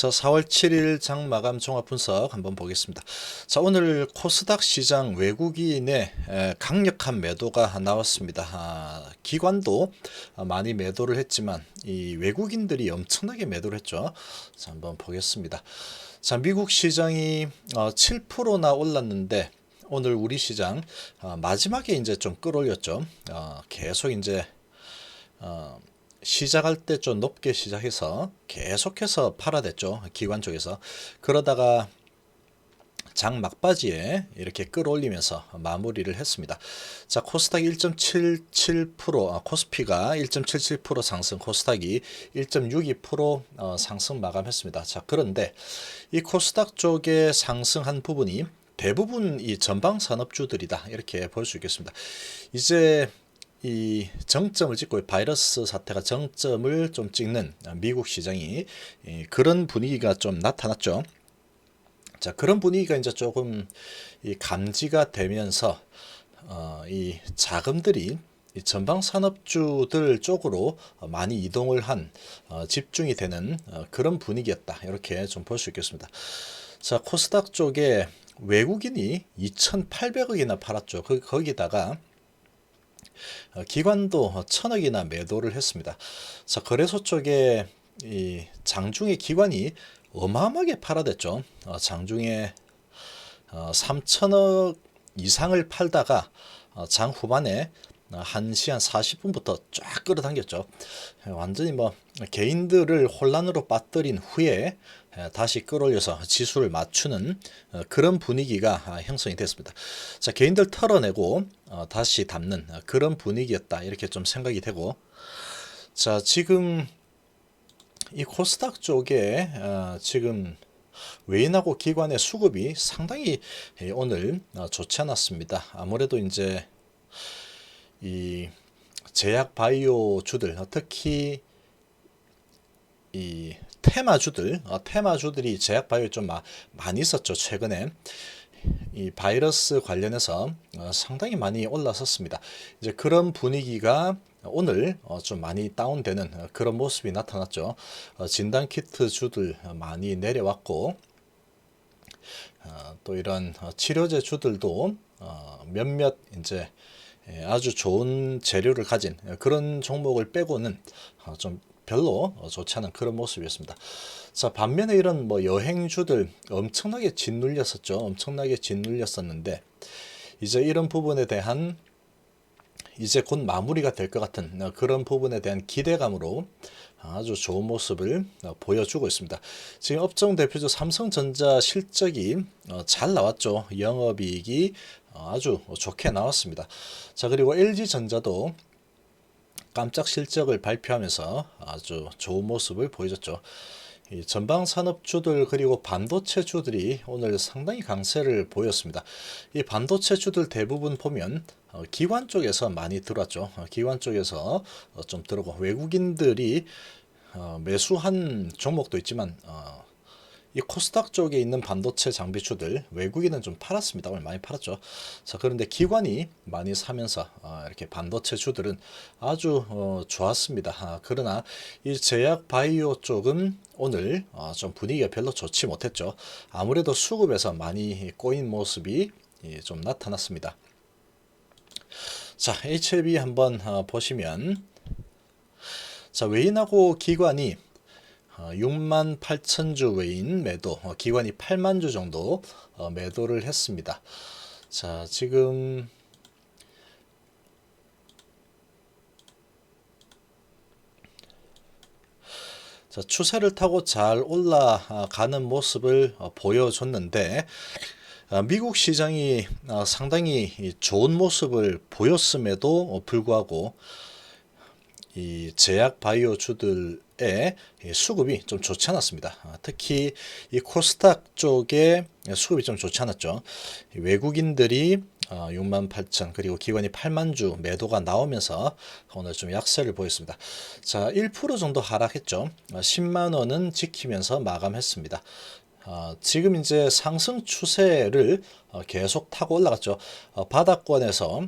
자, 4월 7일 장 마감 종합 분석 한번 보겠습니다. 자, 오늘 코스닥 시장 외국인의 강력한 매도가 나왔습니다. 기관도 많이 매도를 했지만 이 외국인들이 엄청나게 매도를 했죠. 자, 한번 보겠습니다. 자, 미국 시장이 7%나 올랐는데 오늘 우리 시장 마지막에 이제 좀 끌어올렸죠. 계속 이제 시작할 때 좀 높게 시작해서 계속해서 팔아댔죠. 기관 쪽에서. 그러다가 장 막바지에 이렇게 끌어올리면서 마무리를 했습니다. 자, 코스닥 1.77%, 코스피가 1.77% 상승, 코스닥이 1.62% 상승 마감했습니다. 자, 그런데 이 코스닥 쪽에 상승한 부분이 대부분 이 전방 산업주들이다, 이렇게 볼 수 있겠습니다. 이제 이 정점을 찍고 바이러스 사태가 정점을 좀 찍는 미국 시장이 그런 분위기가 좀 나타났죠. 자, 그런 분위기가 이제 조금 이 감지가 되면서 이 자금들이 이 전방 산업주들 쪽으로 많이 이동을 한 집중이 되는 그런 분위기였다, 이렇게 좀 볼 수 있겠습니다. 자, 코스닥 쪽에 외국인이 2,800억이나 팔았죠. 거기다가 기관도 1,000억이나 매도를 했습니다. 자, 거래소 쪽에 이 장중에 기관이 어마어마하게 팔아댔죠. 장중에 3,000억 이상을 팔다가 장 후반에 1시 한 40분부터 쫙 끌어당겼죠. 완전히 뭐 개인들을 혼란으로 빠뜨린 후에 다시 끌어올려서 지수를 맞추는 그런 분위기가 형성이 됐습니다. 자, 개인들 털어내고 다시 담는 그런 분위기였다, 이렇게 좀 생각이 되고, 자, 지금 이 코스닥 쪽에 지금 외인하고 기관의 수급이 상당히 오늘 좋지 않았습니다. 아무래도 이제 이 제약 바이오주들, 특히 이 테마주들이 제약 바이오 좀 많이 있었죠. 최근에 이 바이러스 관련해서 상당히 많이 올라섰습니다. 이제 그런 분위기가 오늘 좀 많이 다운되는 그런 모습이 나타났죠. 진단키트 주들 많이 내려왔고, 또 이런 치료제 주들도 몇몇 이제 아주 좋은 재료를 가진 그런 종목을 빼고는 좀 별로 좋지 않은 그런 모습이었습니다. 자, 반면에 이런 뭐 여행주들 엄청나게 짓눌렸었죠. 엄청나게 짓눌렸었는데 이제 이런 부분에 대한 이제 곧 마무리가 될 것 같은 그런 부분에 대한 기대감으로 아주 좋은 모습을 보여주고 있습니다. 지금 업종 대표주 삼성전자 실적이 잘 나왔죠. 영업이익이 아주 좋게 나왔습니다. 자, 그리고 LG전자도 깜짝 실적을 발표하면서 아주 좋은 모습을 보여줬죠. 이 전방 산업주들 그리고 반도체주들이 오늘 상당히 강세를 보였습니다. 이 반도체주들 대부분 보면 기관 쪽에서 많이 들어왔죠. 기관 쪽에서 좀 들어오고, 외국인들이 매수한 종목도 있지만 이 코스닥 쪽에 있는 반도체 장비주들 외국인은 좀 팔았습니다. 오늘 많이 팔았죠. 자, 그런데 기관이 많이 사면서 이렇게 반도체 주들은 아주 좋았습니다. 그러나 이 제약 바이오 쪽은 오늘 좀 분위기가 별로 좋지 못했죠. 아무래도 수급에서 많이 꼬인 모습이 좀 나타났습니다. 자, HLB 한번 보시면, 자, 외인하고 기관이 6만 8천 주 외인 매도, 기관이 8만 주 정도 매도를 했습니다. 자, 지금 자, 추세를 타고 잘 올라가는 모습을 보여줬는데 미국 시장이 상당히 좋은 모습을 보였음에도 불구하고 이 제약 바이오 주들의 수급이 좀 좋지 않았습니다. 특히 이 코스닥 쪽에 수급이 좀 좋지 않았죠. 외국인들이 6만 8천 그리고 기관이 8만 주 매도가 나오면서 오늘 좀 약세를 보였습니다. 자, 1% 정도 하락했죠. 10만 원은 지키면서 마감했습니다. 지금 이제 상승 추세를 계속 타고 올라갔죠. 바닥권에서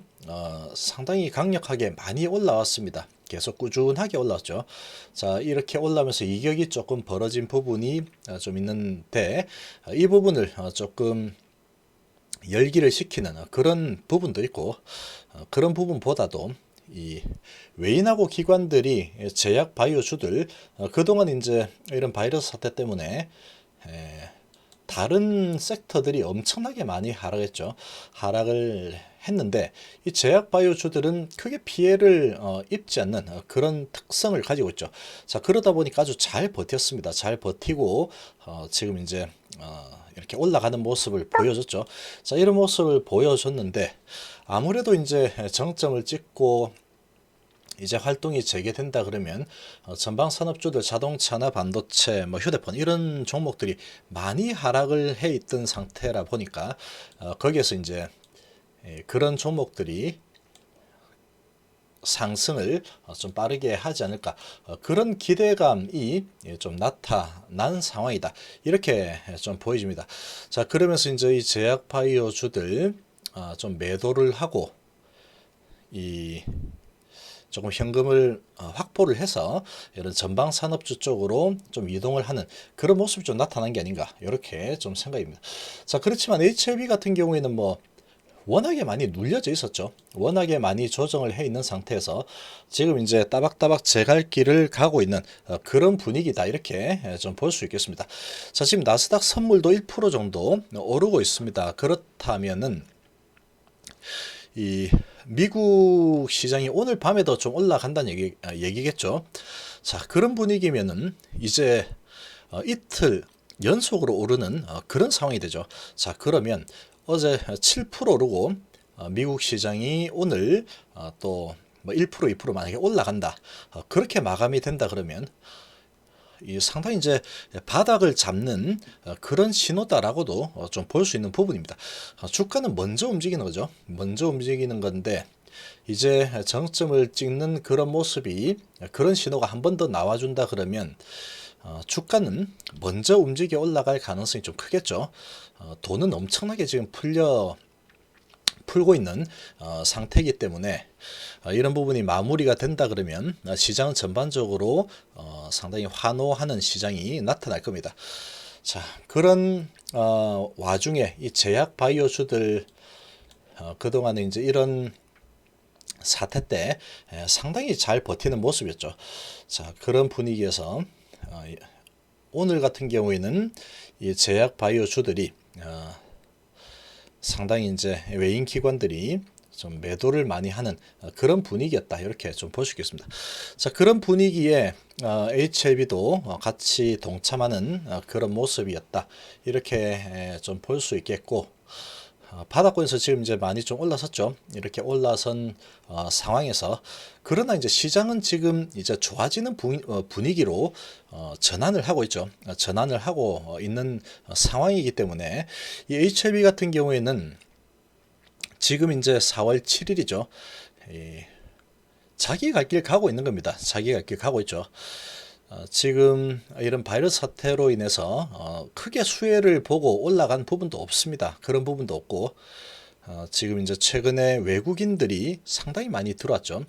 상당히 강력하게 많이 올라왔습니다. 계속 꾸준하게 올라왔죠. 자, 이렇게 올라오면서 이격이 조금 벌어진 부분이 좀 있는데 이 부분을 조금 열기를 식히는 그런 부분도 있고 그런 부분보다도 이 외인하고 기관들이 제약 바이오주들 그동안 이제 이런 바이러스 사태 때문에 다른 섹터들이 엄청나게 많이 하락했죠. 하락을 했는데 이 제약 바이오주들은 크게 피해를 입지 않는 그런 특성을 가지고 있죠. 자, 그러다 보니까 아주 잘 버텼습니다. 잘 버티고 지금 이제 이렇게 올라가는 모습을 보여줬죠. 자, 이런 모습을 보여줬는데 아무래도 이제 정점을 찍고 이제 활동이 재개된다 그러면 전방 산업주들 자동차나 반도체, 뭐 휴대폰 이런 종목들이 많이 하락을 해 있던 상태라 보니까 거기에서 이제 그런 종목들이 상승을 좀 빠르게 하지 않을까 그런 기대감이 좀 나타난 상황이다 이렇게 좀 보여집니다. 자, 그러면서 이제 이 제약 바이오주들 좀 매도를 하고 이 조금 현금을 확보를 해서 이런 전방 산업주 쪽으로 좀 이동을 하는 그런 모습이 좀 나타난 게 아닌가 이렇게 좀 생각입니다. 자, 그렇지만 HLB 같은 경우에는 뭐 워낙에 많이 눌려져 있었죠. 워낙에 많이 조정을 해 있는 상태에서 지금 이제 따박따박 제갈길을 가고 있는 그런 분위기다 이렇게 좀 볼 수 있겠습니다. 자, 지금 나스닥 선물도 1% 정도 오르고 있습니다. 그렇다면은 이 미국 시장이 오늘 밤에도 좀 올라간다는 얘기겠죠. 자, 그런 분위기면은 이제 이틀 연속으로 오르는 그런 상황이 되죠. 자, 그러면 어제 7% 오르고 미국 시장이 오늘 또 뭐 1%, 2% 만약에 올라간다. 그렇게 마감이 된다 그러면 이 상당히 이제 바닥을 잡는 그런 신호다라고도 좀 볼 수 있는 부분입니다. 주가는 먼저 움직이는 거죠. 먼저 움직이는 건데 이제 정점을 찍는 그런 모습이 그런 신호가 한 번 더 나와준다 그러면 주가는 먼저 움직여 올라갈 가능성이 좀 크겠죠. 돈은 엄청나게 지금 풀고 있는 상태이기 때문에 이런 부분이 마무리가 된다 그러면 시장은 전반적으로 상당히 환호하는 시장이 나타날 겁니다. 자, 그런 와중에 이 제약 바이오주들 그동안에 이제 이런 사태 때 상당히 잘 버티는 모습이었죠. 자, 그런 분위기에서 오늘 같은 경우에는 이 제약 바이오주들이 상당히 이제 외인 기관들이 좀 매도를 많이 하는 그런 분위기였다 이렇게 좀 볼 수 있겠습니다. 자, 그런 분위기에 HLB도 같이 동참하는 그런 모습이었다 이렇게 좀 볼 수 있겠고 바닥권에서 지금 이제 많이 좀 올라섰죠. 이렇게 올라선 상황에서 그러나 이제 시장은 지금 이제 좋아지는 분위기로 전환을 하고 있죠. 전환을 하고 있는 상황이기 때문에 이 HLB 같은 경우에는 지금 이제 4월 7일이죠. 자기 갈 길 가고 있는 겁니다. 자기 갈 길 가고 있죠. 지금 이런 바이러스 사태로 인해서 크게 수혜를 보고 올라간 부분도 없습니다. 그런 부분도 없고 지금 이제 최근에 외국인들이 상당히 많이 들어왔죠.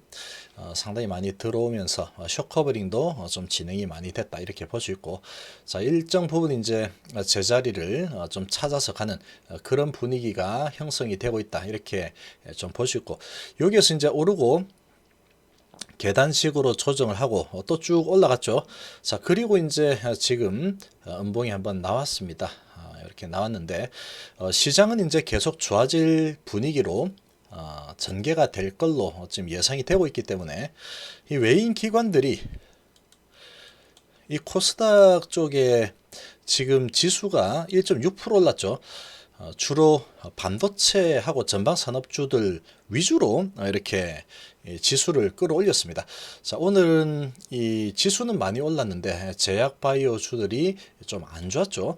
상당히 많이 들어오면서 쇼커버링도 좀 진행이 많이 됐다 이렇게 볼 수 있고 자, 일정 부분 이제 제자리를 좀 찾아서 가는 그런 분위기가 형성이 되고 있다 이렇게 좀 볼 수 있고 여기에서 이제 오르고 계단식으로 조정을 하고 또 쭉 올라갔죠. 자, 그리고 이제 지금 음봉이 한번 나왔습니다. 이렇게 나왔는데 시장은 이제 계속 좋아질 분위기로 전개가 될 걸로 지금 예상이 되고 있기 때문에 이 외인 기관들이 이 코스닥 쪽에 지금 지수가 1.6% 올랐죠. 주로 반도체하고 전방 산업주들 위주로 이렇게 지수를 끌어올렸습니다. 자, 오늘은 이 지수는 많이 올랐는데 제약 바이오주들이 좀 안 좋았죠.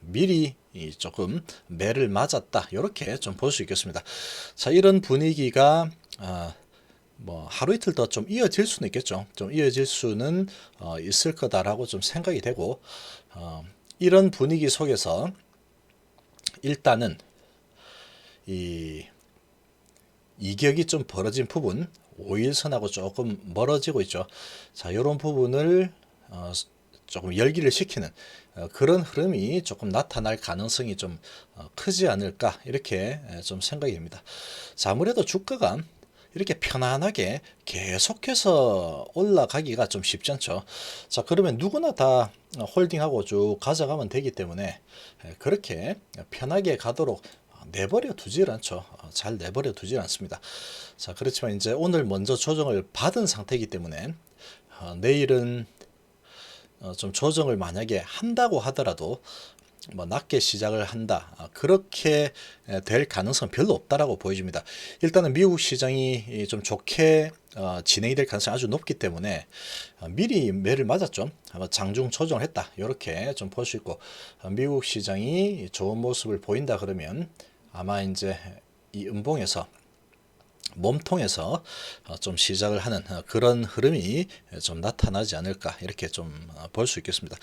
미리 조금 매를 맞았다. 이렇게 좀 볼 수 있겠습니다. 자, 이런 분위기가 뭐 하루 이틀 더 좀 이어질 수는 있겠죠. 좀 이어질 수는 있을 거다라고 좀 생각이 되고 이런 분위기 속에서 일단은 이 이격이 좀 벌어진 부분 5일선하고 조금 멀어지고 있죠. 자, 이런 부분을 조금 열기를 식히는 그런 흐름이 조금 나타날 가능성이 좀 크지 않을까 이렇게 좀 생각이 됩니다. 자, 아무래도 주가가 이렇게 편안하게 계속해서 올라가기가 좀 쉽지 않죠. 자, 그러면 누구나 다 홀딩하고 쭉 가져가면 되기 때문에 그렇게 편하게 가도록 내버려 두질 않죠. 잘 내버려 두질 않습니다. 자, 그렇지만 이제 오늘 먼저 조정을 받은 상태이기 때문에 내일은 좀 조정을 만약에 한다고 하더라도 뭐 낮게 시작을 한다, 그렇게 될 가능성은 별로 없다라고 보여집니다. 일단은 미국 시장이 좀 좋게 진행이 될 가능성이 아주 높기 때문에 미리 매를 맞았죠. 장중 조정을 했다, 이렇게 좀 볼 수 있고, 미국 시장이 좋은 모습을 보인다 그러면 아마 이제 이 음봉에서 몸통에서 좀 시작을 하는 그런 흐름이 좀 나타나지 않을까 이렇게 좀 볼 수 있겠습니다.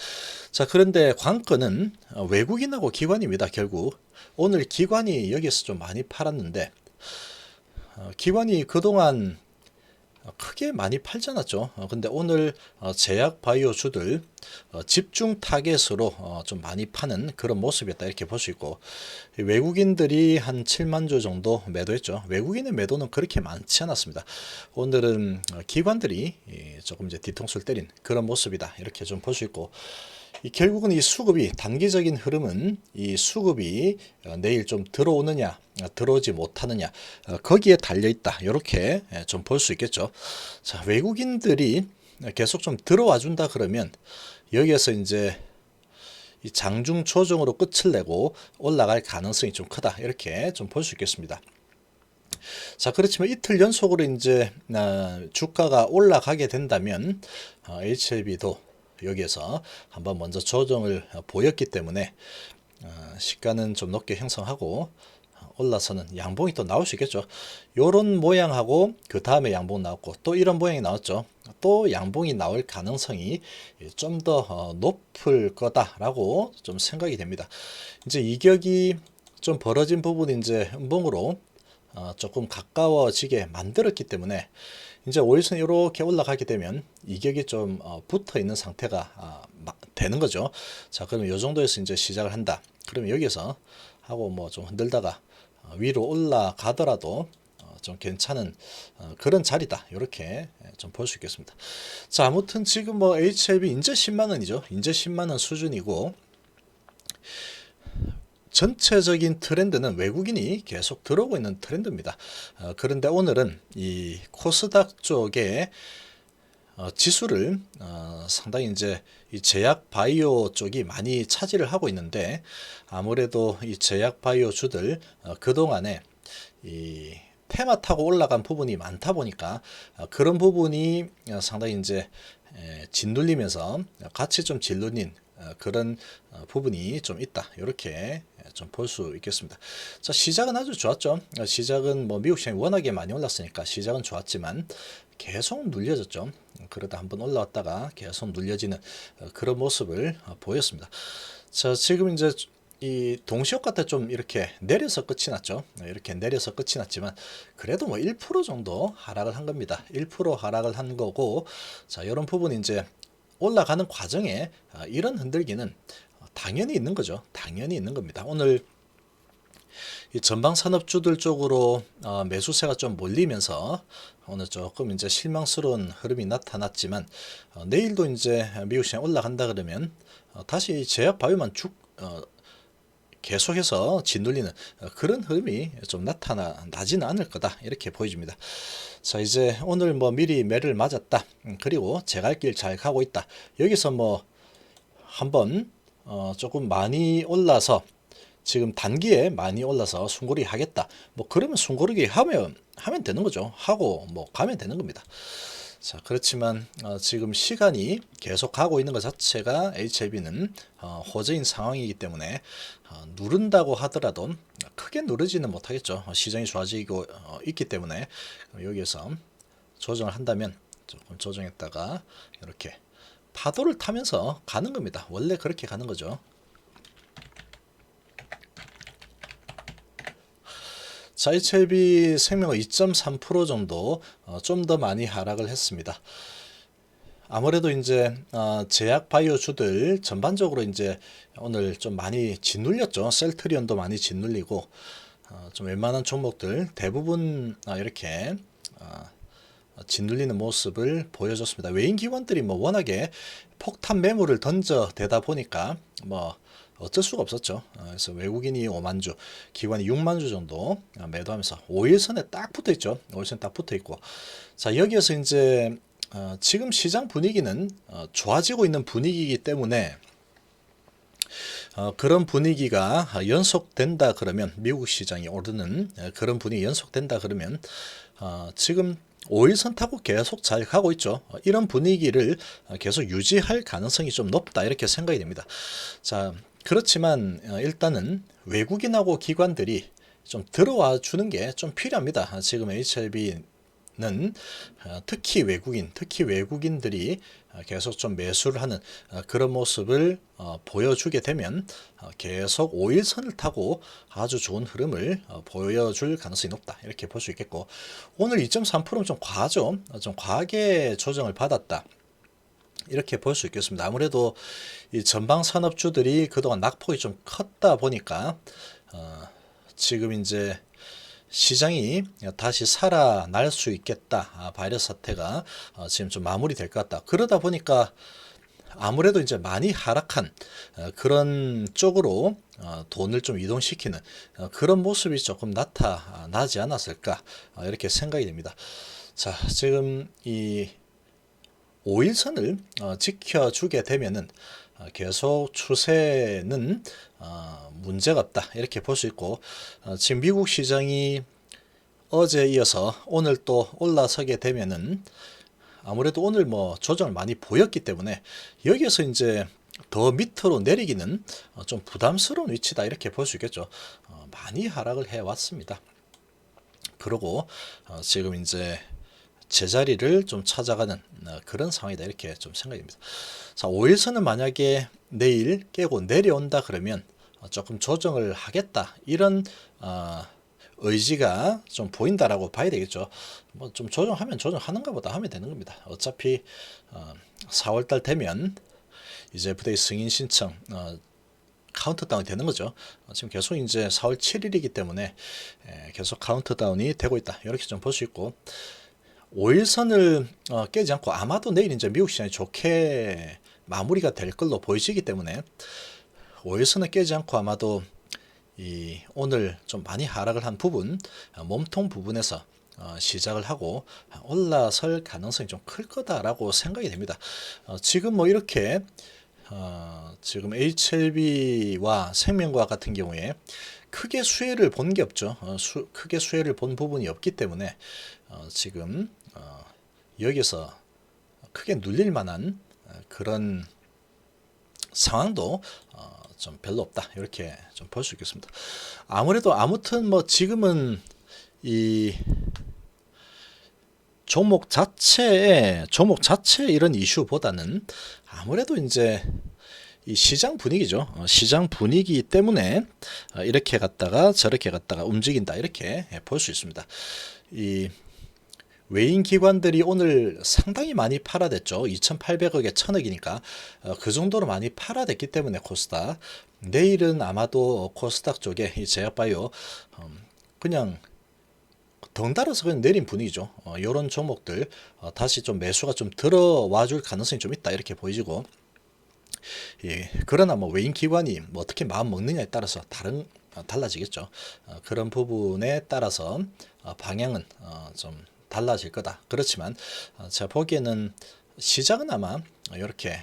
자, 그런데 관건은 외국인하고 기관입니다. 결국 오늘 기관이 여기서 좀 많이 팔았는데 기관이 그동안 크게 많이 팔지 않았죠. 근데 오늘 제약 바이오주들 집중 타겟으로 좀 많이 파는 그런 모습이었다 이렇게 볼 수 있고, 외국인들이 한 7만 주 정도 매도했죠. 외국인의 매도는 그렇게 많지 않았습니다. 오늘은 기관들이 조금 이제 뒤통수를 때린 그런 모습이다 이렇게 좀 볼 수 있고, 결국은 이 수급이 단기적인 흐름은 이 수급이 내일 좀 들어오느냐 들어오지 못하느냐 거기에 달려 있다 이렇게 좀 볼 수 있겠죠. 자, 외국인들이 계속 좀 들어와 준다 그러면 여기에서 이제 이 장중 조정으로 끝을 내고 올라갈 가능성이 좀 크다 이렇게 좀 볼 수 있겠습니다. 자, 그렇지만 이틀 연속으로 이제 주가가 올라가게 된다면 HLB도 여기에서 한번 먼저 조정을 보였기 때문에 시가는 좀 높게 형성하고 올라서는 양봉이 또 나올 수 있겠죠. 요런 모양하고 그 다음에 양봉 나왔고 또 이런 모양이 나왔죠. 또 양봉이 나올 가능성이 좀 더 높을 거다라고 좀 생각이 됩니다. 이제 이격이 좀 벌어진 부분이 이제 음봉으로 조금 가까워지게 만들었기 때문에 이제 5일선 이렇게 올라가게 되면 이격이 좀 붙어 있는 상태가 되는 거죠. 자, 그러면 이 정도에서 이제 시작을 한다. 그러면 여기서 하고 뭐 좀 흔들다가 위로 올라가더라도 좀 괜찮은 그런 자리다 이렇게 좀 볼 수 있겠습니다. 자, 아무튼 지금 뭐 HLB 인제 10만 원이죠. 인제 10만 원 수준이고, 전체적인 트렌드는 외국인이 계속 들어오고 있는 트렌드입니다. 그런데 오늘은 이 코스닥 쪽에 지수를 상당히 이제 이 제약 바이오 쪽이 많이 차지를 하고 있는데, 아무래도 이 제약 바이오 주들 그동안에 이 테마 타고 올라간 부분이 많다 보니까 그런 부분이 상당히 이제 짓눌리면서 같이 좀 짓눌린 그런 부분이 좀 있다 이렇게 좀 볼 수 있겠습니다. 자, 시작은 아주 좋았죠. 시작은 뭐 미국 시장이 워낙에 많이 올랐으니까 시작은 좋았지만 계속 눌려졌죠. 그러다 한번 올라왔다가 계속 눌려지는 그런 모습을 보였습니다. 자, 지금 이제 이 동시효과 때 좀 이렇게 내려서 끝이 났죠. 이렇게 내려서 끝이 났지만 그래도 뭐 1% 정도 하락을 한 겁니다. 1% 하락을 한 거고, 자, 이런 부분이 이제 올라가는 과정에 이런 흔들기는 당연히 있는 거죠. 당연히 있는 겁니다. 오늘 이 전방 산업주들 쪽으로 매수세가 좀 몰리면서 오늘 조금 이제 실망스러운 흐름이 나타났지만 내일도 이제 미국 시장 올라간다 그러면 다시 제약 바이오만 계속해서 짓눌리는 그런 흐름이 좀 나지는 않을 거다 이렇게 보여집니다. 자, 이제 오늘 뭐 미리 매를 맞았다. 그리고 제 갈 길 잘 가고 있다. 여기서 뭐 한번 조금 많이 올라서 지금 단기에 많이 올라서 숨고르기 하겠다. 뭐 그러면 숨고르기 하면 되는 거죠. 하고 뭐 가면 되는 겁니다. 자, 그렇지만 지금 시간이 계속 가고 있는 것 자체가 HLB는 호재인 상황이기 때문에 누른다고 하더라도 크게 누르지는 못하겠죠. 시장이 좋아지고 있기 때문에 여기에서 조정을 한다면 조금 조정했다가 이렇게 파도를 타면서 가는 겁니다. 원래 그렇게 가는 거죠. 자, HLB 생명은 2.3% 정도 좀 더 많이 하락을 했습니다. 아무래도 이제 제약 바이오주들 전반적으로 이제 오늘 좀 많이 짓눌렸죠. 셀트리온도 많이 짓눌리고 좀 웬만한 종목들 대부분 이렇게 짓눌리는 모습을 보여줬습니다. 외인 기관들이 뭐 워낙에 폭탄 매물을 던져대다 보니까 뭐 어쩔 수가 없었죠. 그래서 외국인이 5만 주, 기관이 6만 주 정도 매도하면서 5일선에 딱 붙어 있죠. 5일선 딱 붙어 있고, 자 여기에서 이제 지금 시장 분위기는 좋아지고 있는 분위기이기 때문에 그런 분위기가 연속된다 그러면, 미국 시장이 오르는 그런 분위기 연속된다 그러면 지금 5일선 타고 계속 잘 가고 있죠. 이런 분위기를 계속 유지할 가능성이 좀 높다 이렇게 생각이 됩니다. 자, 그렇지만 일단은 외국인하고 기관들이 좀 들어와 주는 게 좀 필요합니다. 지금 HLB는 특히 외국인들이 계속 좀 매수를 하는 그런 모습을 보여주게 되면 계속 5일선을 타고 아주 좋은 흐름을 보여줄 가능성이 높다 이렇게 볼 수 있겠고, 오늘 2.3%는 좀 과하죠. 좀 과하게 조정을 받았다 이렇게 볼 수 있겠습니다. 아무래도 이 전방 산업주들이 그동안 낙폭이 좀 컸다 보니까 지금 이제 시장이 다시 살아날 수 있겠다. 바이러스 사태가 지금 좀 마무리될 것 같다. 그러다 보니까 아무래도 이제 많이 하락한 그런 쪽으로 돈을 좀 이동시키는 그런 모습이 조금 나타나지 않았을까 이렇게 생각이 됩니다. 자, 지금 이 5일선을 지켜주게 되면은 계속 추세는 문제가 없다 이렇게 볼 수 있고, 지금 미국 시장이 어제 이어서 오늘 또 올라서게 되면은 아무래도 오늘 뭐 조정을 많이 보였기 때문에 여기에서 이제 더 밑으로 내리기는 좀 부담스러운 위치다 이렇게 볼 수 있겠죠. 많이 하락을 해 왔습니다. 그리고 지금 이제 제자리를 좀 찾아가는 그런 상황이다 이렇게 좀 생각이 듭니다. 자, 5일선은 만약에 내일 깨고 내려온다 그러면 조금 조정을 하겠다 이런 의지가 좀 보인다라고 봐야 되겠죠. 뭐 좀 조정하면 조정하는가 보다 하면 되는 겁니다. 어차피 4월달 되면 이제 FTA 승인 신청 카운트다운이 되는 거죠. 지금 계속 이제 4월 7일이기 때문에 계속 카운트다운이 되고 있다 이렇게 좀 볼 수 있고, 5일선을 깨지 않고 아마도 내일 이제 미국 시장이 좋게 마무리가 될 걸로 보이시기 때문에 5일선을 깨지 않고 아마도 이 오늘 좀 많이 하락을 한 부분, 몸통 부분에서 시작을 하고 올라설 가능성이 좀 클 거다라고 생각이 됩니다. 지금 뭐 이렇게 지금 HLB와 생명과학 같은 경우에 크게 수혜를 본 게 없죠. 크게 수혜를 본 부분이 없기 때문에 지금 여기서 크게 눌릴 만한 그런 상황도 좀 별로 없다 이렇게 좀 볼 수 있겠습니다. 아무래도 아무튼 뭐 지금은 이 종목 자체에 이런 이슈보다는 아무래도 이제 이 시장 분위기죠. 시장 분위기 때문에 이렇게 갔다가 저렇게 갔다가 움직인다 이렇게 볼 수 있습니다. 이 외인 기관들이 오늘 상당히 많이 팔아댔죠. 2,800억에 1,000억이니까 그 정도로 많이 팔아댔기 때문에 코스닥, 내일은 아마도 코스닥 쪽에 이 제약바이오 그냥 덩달아서 그냥 내린 분위기죠. 이런 종목들 다시 좀 매수가 좀 들어와 줄 가능성이 좀 있다 이렇게 보이고, 예, 그러나 뭐 외인 기관이 뭐 어떻게 마음 먹느냐에 따라서 달라지겠죠. 그런 부분에 따라서 방향은 좀 달라질 거다. 그렇지만 제가 보기에는 시작은 아마 이렇게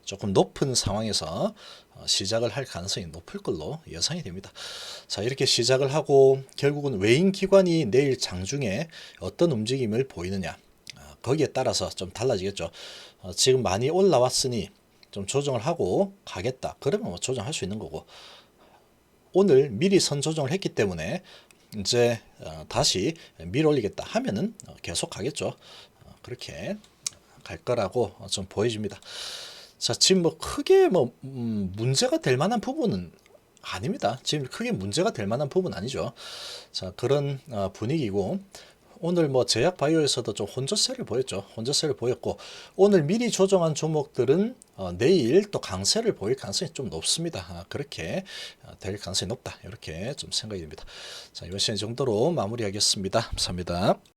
조금 높은 상황에서 시작을 할 가능성이 높을 걸로 예상이 됩니다. 자, 이렇게 시작을 하고 결국은 외인 기관이 내일 장중에 어떤 움직임을 보이느냐, 거기에 따라서 좀 달라지겠죠. 지금 많이 올라왔으니 좀 조정을 하고 가겠다 그러면 뭐 조정할 수 있는 거고, 오늘 미리 선 조정을 했기 때문에 이제 다시 밀어 올리겠다 하면은 계속 가겠죠. 그렇게 갈 거라고 좀 보여집니다. 자, 지금 뭐 크게 뭐 문제가 될 만한 부분은 아닙니다. 지금 크게 문제가 될 만한 부분 아니죠. 자, 그런 분위기고 오늘 뭐 제약 바이오에서도 좀 혼조세를 보였죠. 혼조세를 보였고 오늘 미리 조정한 종목들은 내일 또 강세를 보일 가능성이 좀 높습니다. 그렇게 될 가능성이 높다. 이렇게 좀 생각이 됩니다. 자, 이번 시간 정도로 마무리하겠습니다. 감사합니다.